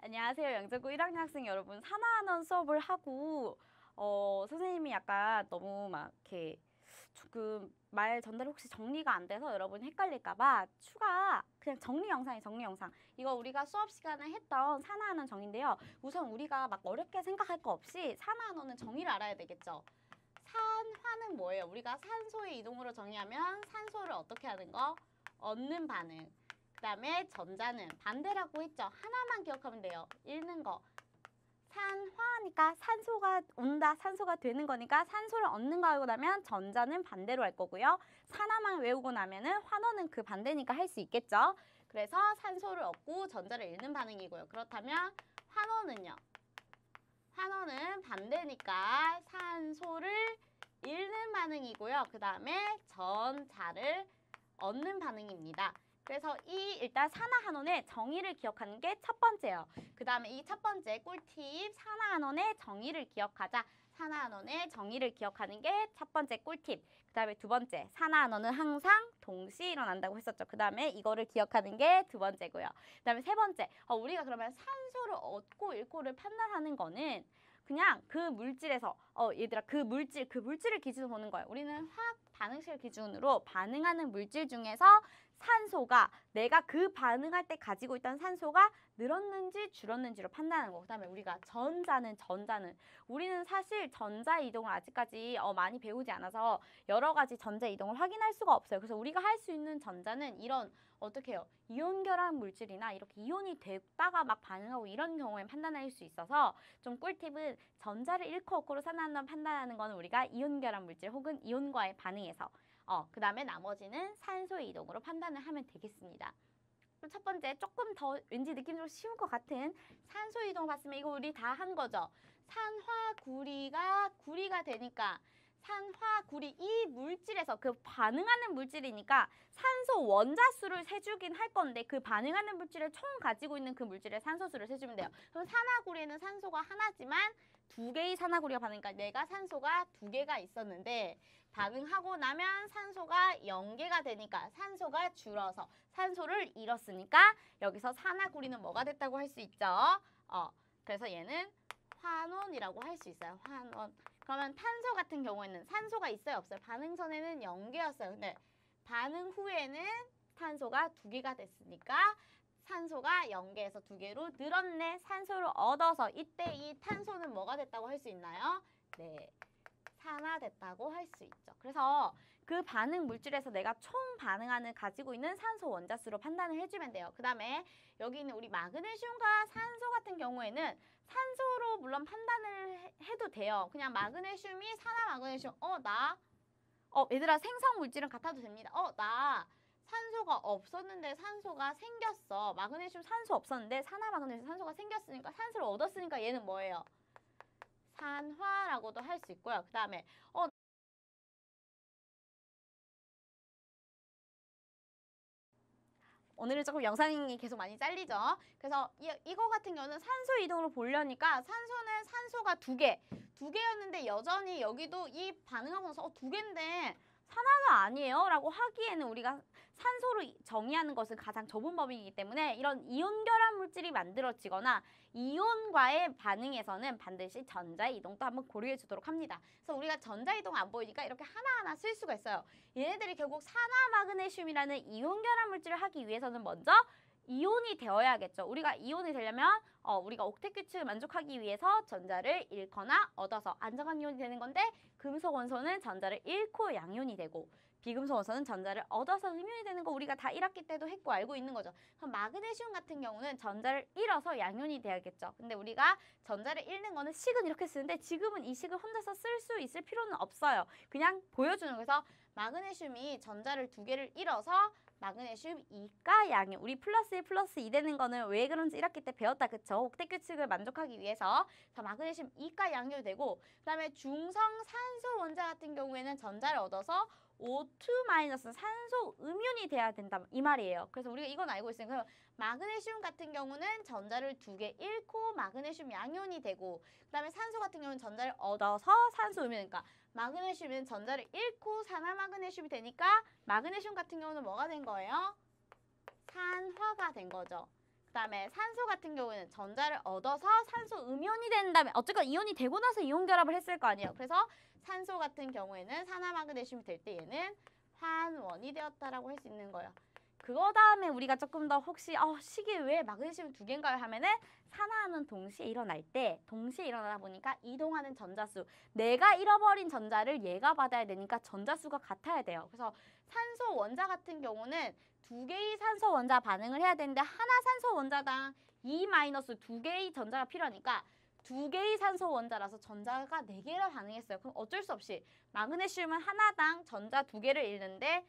안녕하세요. 영재고 1학년 학생 여러분. 산화한원 수업을 하고 선생님이 약간 너무 막 이렇게 조금 말 전달 혹시 정리가 안 돼서 여러분 헷갈릴까 봐 추가 그냥 정리 영상이 정리 영상. 이거 우리가 수업 시간에 했던 산화한원 정의인데요. 우선 우리가 막 어렵게 생각할 거 없이 산화한원은 정의를 알아야 되겠죠. 산화는 뭐예요? 우리가 산소의 이동으로 정의하면 산소를 어떻게 하는 거? 얻는 반응. 그 다음에 전자는 반대라고 했죠. 하나만 기억하면 돼요. 읽는 거. 산화니까 산소가 온다, 산소가 되는 거니까 산소를 얻는 거 알고 나면 전자는 반대로 할 거고요. 산화만 외우고 나면은 환원은 그 반대니까 할 수 있겠죠. 그래서 산소를 얻고 전자를 잃는 반응이고요. 그렇다면 환원은요? 환원은 반대니까 산소를 잃는 반응이고요. 그 다음에 전자를 얻는 반응입니다. 그래서 이 일단 산화한원의 정의를 기억하는 게 첫 번째예요. 그 다음에 이 첫 번째 꿀팁 산화한원의 정의를 기억하자. 산화한원의 정의를 기억하는 게 첫 번째 꿀팁. 그 다음에 두 번째 산화한원은 항상 동시에 일어난다고 했었죠. 그 다음에 이거를 기억하는 게 두 번째고요. 그 다음에 세 번째 우리가 그러면 산소를 얻고 잃고를 판단하는 거는 그냥 그 물질에서 얘들아 그 물질을 기준으로 보는 거예요. 우리는 화학 반응식을 기준으로 반응하는 물질 중에서 산소가 내가 그 반응할 때 가지고 있던 산소가 늘었는지 줄었는지로 판단하는 거. 그다음에 우리가 전자는 우리는 사실 전자 이동을 아직까지 많이 배우지 않아서 여러 가지 전자 이동을 확인할 수가 없어요. 그래서 우리가 할 수 있는 전자는 이런 어떻게 해요? 이온 결합 물질이나 이렇게 이온이 됐다가 막 반응하고 이런 경우에 판단할 수 있어서 좀 꿀팁은 전자를 잃고 얻고로 산화한원 판단하는 건 우리가 이온 결합 물질 혹은 이온과의 반응에서 그 다음에 나머지는 산소의 이동으로 판단을 하면 되겠습니다. 그럼 첫 번째 조금 더 왠지 느낌적으로 쉬운 것 같은 산소 이동 봤으면 이거 우리 다 한 거죠. 산화구리가 구리가 되니까 산화구리 이 물질에서 그 반응하는 물질이니까 산소 원자수를 세주긴 할 건데 그 반응하는 물질을 총 가지고 있는 그 물질의 산소수를 세주면 돼요. 그럼 산화구리에는 산소가 하나지만 두 개의 산화구리가 반응하니까 내가 산소가 두 개가 있었는데 반응하고 나면 산소가 0개가 되니까 산소가 줄어서 산소를 잃었으니까 여기서 산화구리는 뭐가 됐다고 할 수 있죠. 그래서 얘는 환원이라고 할 수 있어요. 환원. 그러면 탄소 같은 경우에는 산소가 있어요? 없어요? 반응 전에는 0개였어요. 근데 반응 후에는 탄소가 2개가 됐으니까 산소가 0개에서 2개로 늘었네. 산소를 얻어서 이때 이 탄소는 뭐가 됐다고 할 수 있나요? 네. 산화됐다고 할 수 있죠. 그래서 그 반응 물질에서 내가 총 반응하는 가지고 있는 산소 원자수로 판단을 해주면 돼요. 그 다음에 여기 있는 우리 마그네슘과 산소 같은 경우에는 산소로 물론 판단을 해도 돼요. 그냥 마그네슘이 산화 마그네슘 얘들아 생성 물질은 같아도 됩니다. 나 산소가 없었는데 산소가 생겼어. 마그네슘 산소 없었는데 산화 마그네슘 산소가 생겼으니까 산소를 얻었으니까 얘는 뭐예요? 산화라고도 할 수 있고요. 그 다음에 오늘은 조금 영상이 계속 많이 잘리죠. 그래서 이거 같은 경우는 산소 이동으로 보려니까 산소는 산소가 2개였는데 여전히 여기도 이 반응하고 나서 2개인데 산화가 아니에요? 라고 하기에는 우리가 산소로 정의하는 것은 가장 좁은 범위이기 때문에 이런 이온 결합 물질이 만들어지거나 이온과의 반응에서는 반드시 전자 이동도 한번 고려해 주도록 합니다. 그래서 우리가 전자 이동 안 보이니까 이렇게 하나하나 쓸 수가 있어요. 얘네들이 결국 산화 마그네슘이라는 이온 결합 물질을 하기 위해서는 먼저 이온이 되어야겠죠. 우리가 이온이 되려면 우리가 옥텟 규칙을 만족하기 위해서 전자를 잃거나 얻어서 안정한 이온이 되는 건데 금속 원소는 전자를 잃고 양이온이 되고 비금속 원소는 전자를 얻어서 음이온이 되는 거 우리가 다 1학기 때도 했고 알고 있는 거죠. 그럼 마그네슘 같은 경우는 전자를 잃어서 양이온이 돼야겠죠. 근데 우리가 전자를 잃는 거는 식은 이렇게 쓰는데 지금은 이 식을 혼자서 쓸 수 있을 필요는 없어요. 그냥 보여주는 거에서 마그네슘이 전자를 2개를 잃어서 마그네슘 2가 양이온. 우리 플러스 1 플러스 2 되는 거는 왜 그런지 1학기 때 배웠다. 그쵸? 옥텟 규칙을 만족하기 위해서. 그래서 마그네슘 2가 양이온이 되고 그 다음에 중성 산소 원자 같은 경우에는 전자를 얻어서 O2- 산소 음이온이 돼야 된다. 이 말이에요. 그래서 우리가 이건 알고 있으니까 마그네슘 같은 경우는 전자를 2개 잃고 마그네슘 양이온이 되고 그 다음에 산소 같은 경우는 전자를 얻어서 산소 음이오니까 마그네슘은 전자를 잃고 산화 마그네슘이 되니까 마그네슘 같은 경우는 뭐가 된 거예요? 산화가 된 거죠. 그다음에 산소 같은 경우에는 전자를 얻어서 산소 음이온이 된 다음에 어쨌건 이온이 되고 나서 이온 결합을 했을 거 아니에요. 그래서 산소 같은 경우에는 산화마그네슘이 될 때 얘는 환원이 되었다라고 할 수 있는 거예요. 그거 다음에 우리가 조금 더 혹시 식이 왜 마그네슘 두 개인가요? 하면은 산화는 동시에 일어날 때 동시에 일어나다 보니까 이동하는 전자수 내가 잃어버린 전자를 얘가 받아야 되니까 전자수가 같아야 돼요. 그래서 산소 원자 같은 경우는 두 개의 산소 원자 반응을 해야 되는데 하나 산소 원자당 2-2개의 전자가 필요하니까 두 개의 산소 원자라서 전자가 4개를 반응했어요. 그럼 어쩔 수 없이 마그네슘은 하나당 전자 2개를 잃는데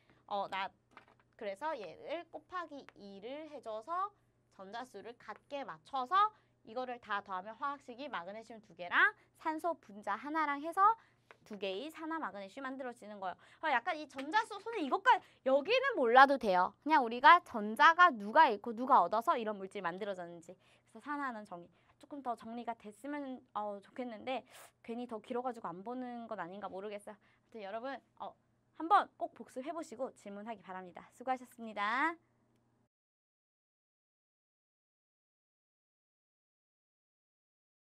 그래서 얘를 곱하기 2를 해줘서 전자수를 같게 맞춰서 이거를 다 더하면 화학식이 마그네슘 2개랑 산소 분자 하나랑 해서 2개의 산화 마그네슘이 만들어지는 거예요. 약간 이 전자수 손에 이것까지 여기는 몰라도 돼요. 그냥 우리가 전자가 누가 잃고 누가 얻어서 이런 물질이 만들어졌는지. 그래서 산화는 정의. 조금 더 정리가 됐으면 좋겠는데 괜히 더 길어가지고 안 보는 건 아닌가 모르겠어요. 아무튼 여러분 한번 꼭 복습해보시고 질문하기 바랍니다. 수고하셨습니다.